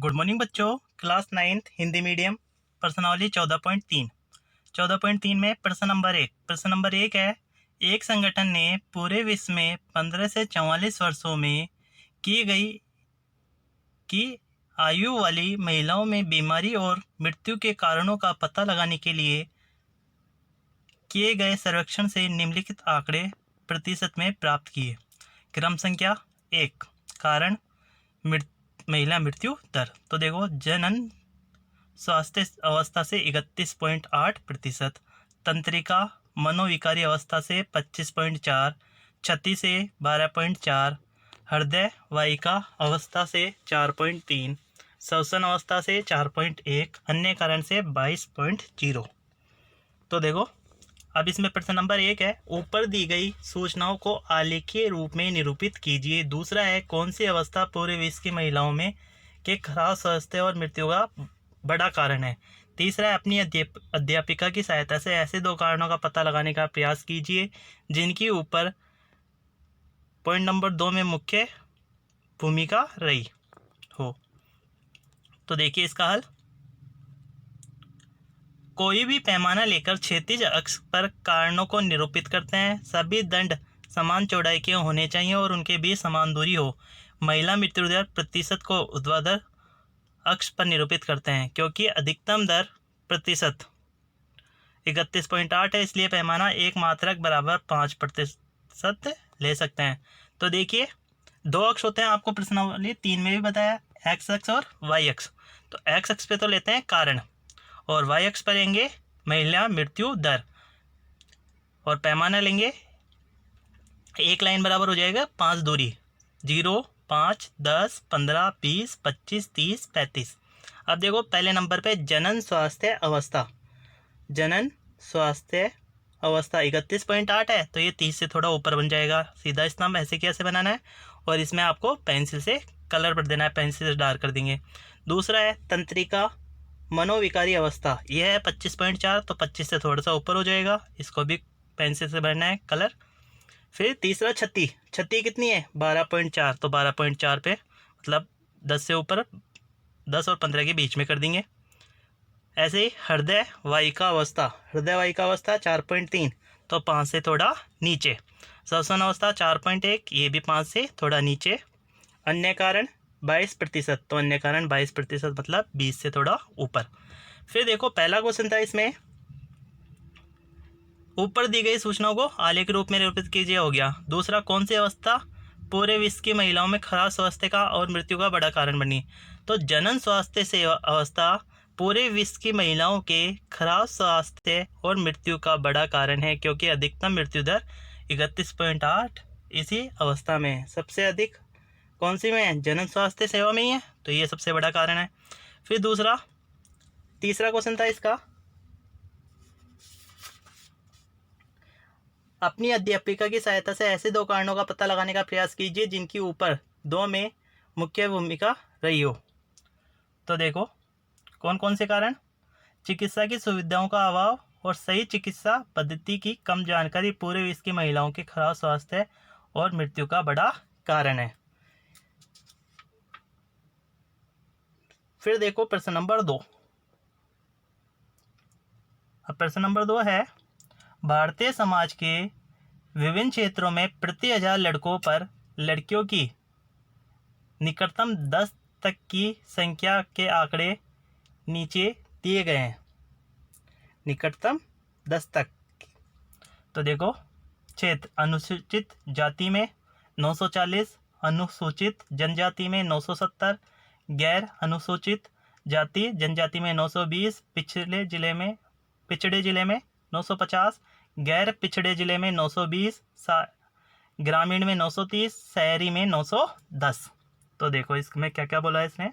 Good morning बच्चों। Class 9th Hindi medium प्रश्नावली 14.3 में प्रश्न नंबर 1 है। एक संगठन ने पूरे विश्व में 15 से 44 वर्षों में की गई की आयु वाली महिलाओं में बीमारी और मृत्यु के कारणों का पता लगाने के लिए किए गए सर्वेक्षण से निम्नलिखित आंकड़े प्रतिशत में प्राप्त किए। क्रम संख्या 1, कारण महिला मृत्यु दर। तो देखो, जनन स्वास्थ्य अवस्था से 31.8%, तंत्रिका मनोविकारी अवस्था से 25.4, क्षति से 12.4, हृदय वाहिका अवस्था से 4.3, श्वसन अवस्था से 4.1, अन्य कारण से 22.0। तो देखो, अब इसमें प्रश्न नंबर 1 है, ऊपर दी गई सूचनाओं को आलेखीय रूप में निरूपित कीजिए। दूसरा है, कौन सी अवस्था पूरे विश्व की महिलाओं में के खराब स्वास्थ्य और मृत्यु का बड़ा कारण है। तीसरा है, अपनी अध्यापिका की सहायता से ऐसे 2 कारणों का पता लगाने का प्रयास कीजिए जिनकी ऊपर पॉइंट नंबर 2 में मुख्य भूमिका रही हो। तो देखिए इसका हल। कोई भी पैमाना लेकर क्षैतिज अक्ष पर कारणों को निरूपित करते हैं। सभी दंड समान चौड़ाई के होने चाहिए और उनके बीच समान दूरी हो। महिला मृत्यु दर प्रतिशत को ऊर्ध्वाधर अक्ष पर निरूपित करते हैं। क्योंकि अधिकतम दर प्रतिशत 31.8 है, इसलिए पैमाना एक मात्रक बराबर 5% ले सकते हैं। तो देखिए, 2 अक्ष होते हैं, आपको प्रश्नावली 3 में भी बताया, एक्स अक्ष और वाई अक्ष। तो एक्स अक्ष पे तो लेते हैं कारण और वाई अक्ष पर लेंगे महिला मृत्यु दर और पैमाना लेंगे। एक लाइन बराबर हो जाएगा 5 दूरी, 0, 5, 10, 15, 20, 25, 30, 35। अब देखो, पहले नंबर पे जनन स्वास्थ्य अवस्था 31.8 है, तो ये 30 से थोड़ा ऊपर बन जाएगा। सीधा स्तंभ ऐसे कैसे बनाना है, और इसमें आपको पेंसिल से कलर भर देना है, पेंसिल से डार्क कर देंगे। दूसरा है तंत्रिका मनोविकारी अवस्था, यह है 25.4, तो 25 से थोड़ा सा ऊपर हो जाएगा, इसको भी पेंसिल से भरना है कलर। फिर तीसरा क्षति कितनी है, 12.4, तो 12.4 पे मतलब 10 से ऊपर, 10 और 15 के बीच में कर देंगे। ऐसे ही हृदय वाहिका अवस्था 4.3, तो 5 से थोड़ा नीचे। श्वसन अवस्था 4.1, ये भी 5 से थोड़ा नीचे। अन्य कारण 22%, तो अन्य कारण 22% मतलब 20 से थोड़ा ऊपर। फिर देखो, पहला क्वेश्चन था इसमें, ऊपर दी गई सूचनाओं को आलेख रूप में निरूपित कीजिए, हो गया। दूसरा, कौन सी अवस्था पूरे विश्व की महिलाओं में खराब स्वास्थ्य का और मृत्यु का बड़ा कारण बनी। तो जनन स्वास्थ्य से अवस्था पूरे विश्व की महिलाओं के खराब स्वास्थ्य और मृत्यु का बड़ा कारण है, क्योंकि अधिकतम मृत्यु दर 31.8 इसी अवस्था में है। सबसे अधिक कौन सी में है, जनन स्वास्थ्य सेवा में ही है, तो ये सबसे बड़ा कारण है। फिर तीसरा क्वेश्चन था इसका, अपनी अध्यापिका की सहायता से ऐसे 2 कारणों का पता लगाने का प्रयास कीजिए जिनकी ऊपर 2 में मुख्य भूमिका रही हो। तो देखो, कौन कौन से कारण, चिकित्सा की सुविधाओं का अभाव और सही चिकित्सा पद्धति की कम जानकारी पूरे विश्व की महिलाओं के खराब स्वास्थ्य और मृत्यु का बड़ा कारण है। फिर देखो प्रश्न नंबर 2। अब प्रश्न नंबर 2 है, भारतीय समाज के विभिन्न क्षेत्रों में प्रति 1000 लड़कों पर लड़कियों की निकटतम 10 तक की संख्या के आंकड़े नीचे दिए गए हैं। निकटतम 10 तक। तो देखो, क्षेत्र अनुसूचित जाति में 940, अनुसूचित जनजाति में 970, गैर अनुसूचित जाति जनजाति में 920, पिछड़े जिले में 950, गैर पिछड़े जिले में 920, ग्रामीण में 930, शहरी में 910। तो देखो, इसमें क्या क्या बोला है इसने।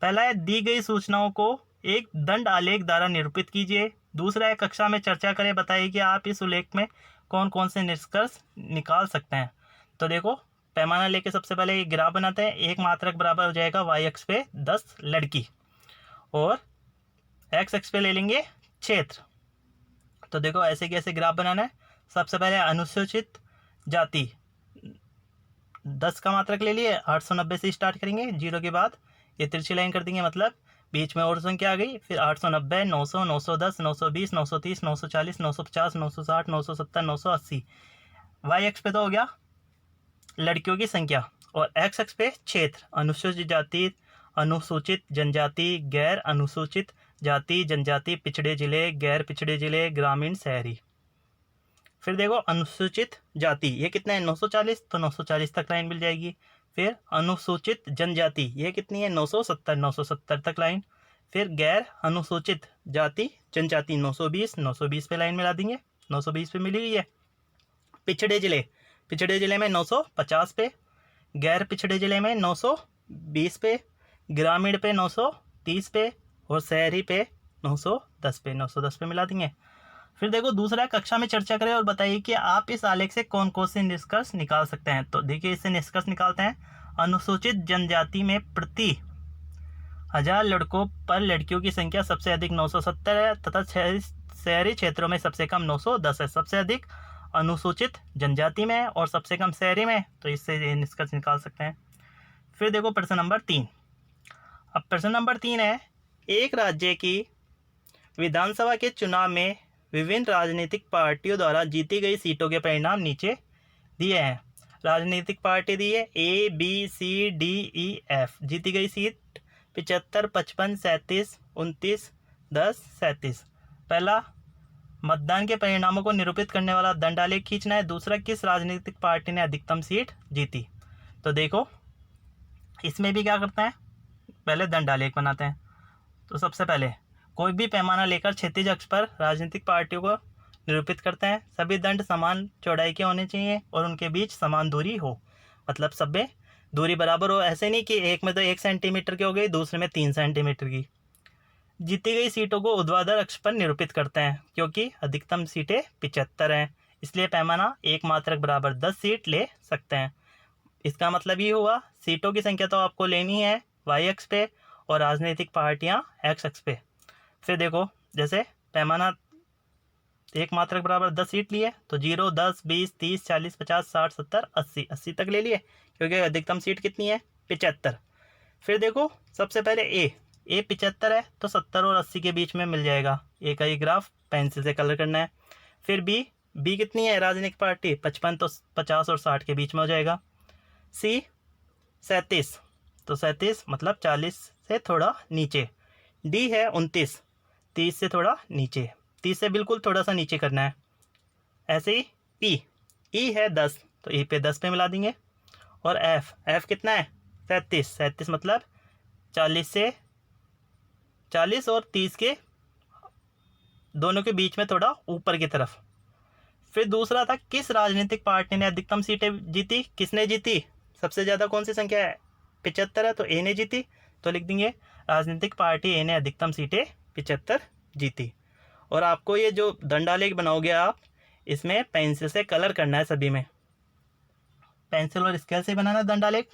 पहला है, दी गई सूचनाओं को एक दंड आलेख द्वारा निरूपित कीजिए। दूसरा है, कक्षा में चर्चा करें, बताइए कि आप इस उल्लेख में कौन कौन से निष्कर्ष निकाल सकते हैं। तो देखो, पैमाना लेके सबसे पहले एक ग्राफ बनाते हैं। एक मात्रक बराबर हो जाएगा वाई अक्ष पे 10 लड़की और एक्स अक्ष पे ले लेंगे क्षेत्र। तो देखो, ऐसे कैसे ग्राफ बनाना है। सबसे पहले अनुसूचित जाति 10 का मात्रक ले लिए, 890 से स्टार्ट करेंगे, 0 के बाद ये तिरछी लाइन कर देंगे, मतलब बीच में और संख्या आ गई, फिर 890, 900, 910, 920, 930, 940, 950, 960, 970, 980। वाई एक्स पे तो हो गया लड़कियों की संख्या, और एक्स एक्स पे क्षेत्र, अनुसूचित जाति, अनुसूचित जनजाति, गैर अनुसूचित जाति जनजाति, पिछड़े जिले, गैर पिछड़े जिले, ग्रामीण, शहरी। फिर देखो अनुसूचित जाति ये कितना है 940, तो 940 तक लाइन मिल जाएगी। फिर अनुसूचित जनजाति ये कितनी है 970, 970 तक लाइन। फिर गैर अनुसूचित जाति जनजाति 920, 920 पे लाइन मिला देंगे, 920 पे मिली हुई है। पिछड़े जिले में 950 पे, गैर पिछड़े जिले में 920 पे, ग्रामीण पे 930 पे, और शहरी पे 910 पे, 910 पे मिला देंगे। फिर देखो दूसरा, कक्षा में चर्चा करें और बताइए कि आप इस आलेख से कौन कौन से निष्कर्ष निकाल सकते हैं। तो देखिए इससे निष्कर्ष निकालते हैं। अनुसूचित जनजाति में प्रति 1000 लड़कों पर लड़कियों की संख्या सबसे अधिक 970 है तथा शहरी क्षेत्रों में सबसे कम 910 है। सबसे अधिक अनुसूचित जनजाति में और सबसे कम शहरी में, तो इससे ये निष्कर्ष निकाल सकते हैं। फिर देखो प्रश्न नंबर 3। अब प्रश्न नंबर 3 है, एक राज्य की विधानसभा के चुनाव में विभिन्न राजनीतिक पार्टियों द्वारा जीती गई सीटों के परिणाम नीचे दिए हैं। राजनीतिक पार्टी दी है A B C D E F. जीती गई सीट 75, 55, 37, 29, 10, 37। पहला, मतदान के परिणामों को निरूपित करने वाला दंडालेख खींचना है। दूसरा, किस राजनीतिक पार्टी ने अधिकतम सीट जीती। तो देखो इसमें भी क्या करते हैं, पहले दंडालेख बनाते हैं। तो सबसे पहले कोई भी पैमाना लेकर क्षैतिज अक्ष पर राजनीतिक पार्टियों को निरूपित करते हैं। सभी दंड समान चौड़ाई के होने चाहिए और उनके बीच समान दूरी हो, मतलब सब में दूरी बराबर हो। ऐसे नहीं कि एक में तो 1 सेंटीमीटर की हो गई, दूसरे में 3 सेंटीमीटर की। जीती गई सीटों को ऊर्ध्वाधर अक्ष पर निरूपित करते हैं, क्योंकि अधिकतम सीटें 75 हैं, इसलिए पैमाना एक मात्रक बराबर 10 सीट ले सकते हैं। इसका मतलब ये हुआ सीटों की संख्या तो आपको लेनी है वाई एक्स पे और राजनीतिक पार्टियां एक्स एक्स पे। फिर देखो जैसे पैमाना एक मात्रक बराबर 10 सीट लिए, तो 0, 10, 20, 30, 40, 50, 60, 70, 80, 80 तक ले लिए, क्योंकि अधिकतम सीट कितनी है 75। फिर देखो सबसे पहले ए 75 है तो 70 और 80 के बीच में मिल जाएगा। ए का ये ग्राफ पेंसिल से कलर करना है। फिर बी कितनी है राजनीतिक पार्टी 55, तो 50 और 60 के बीच में हो जाएगा। सी 37, तो 37 मतलब 40 से थोड़ा नीचे। डी है 29, 30 से थोड़ा नीचे, 30 से बिल्कुल थोड़ा सा नीचे करना है। ऐसे ही ई है 10, तो ई पे 10 पे मिला देंगे। और एफ कितना है 37 मतलब 40 और 30 के दोनों के बीच में थोड़ा ऊपर की तरफ। फिर दूसरा था किस राजनीतिक पार्टी ने अधिकतम सीटें जीती। किसने जीती, सबसे ज़्यादा कौन सी संख्या है 75 है, तो ए ने जीती, तो लिख देंगे राजनीतिक पार्टी ए ने अधिकतम सीटें 75 जीती। और आपको ये जो दंडालेख बनाओगे आप, इसमें पेंसिल से कलर करना है, सभी में पेंसिल और स्केल से बनाना दंडालेख।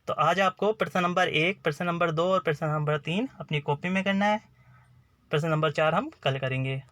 तो आज आपको प्रश्न नंबर 1, प्रश्न नंबर 2 और प्रश्न नंबर 3 अपनी कॉपी में करना है। प्रश्न नंबर 4 हम कल करेंगे।